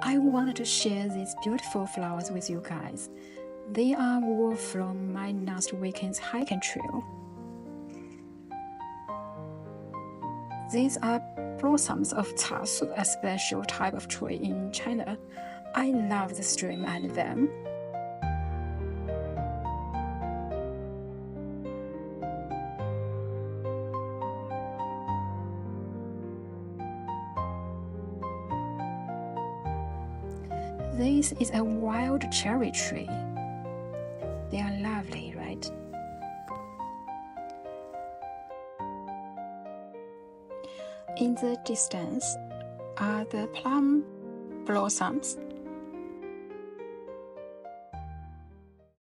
I wanted to share these beautiful flowers with you guys. They are all from my last weekend's hiking trail. These are blossoms of casu, a special type of tree in China. I love the stream and them. This is a wild cherry tree. They are lovely, right? In the distance are the plum blossoms.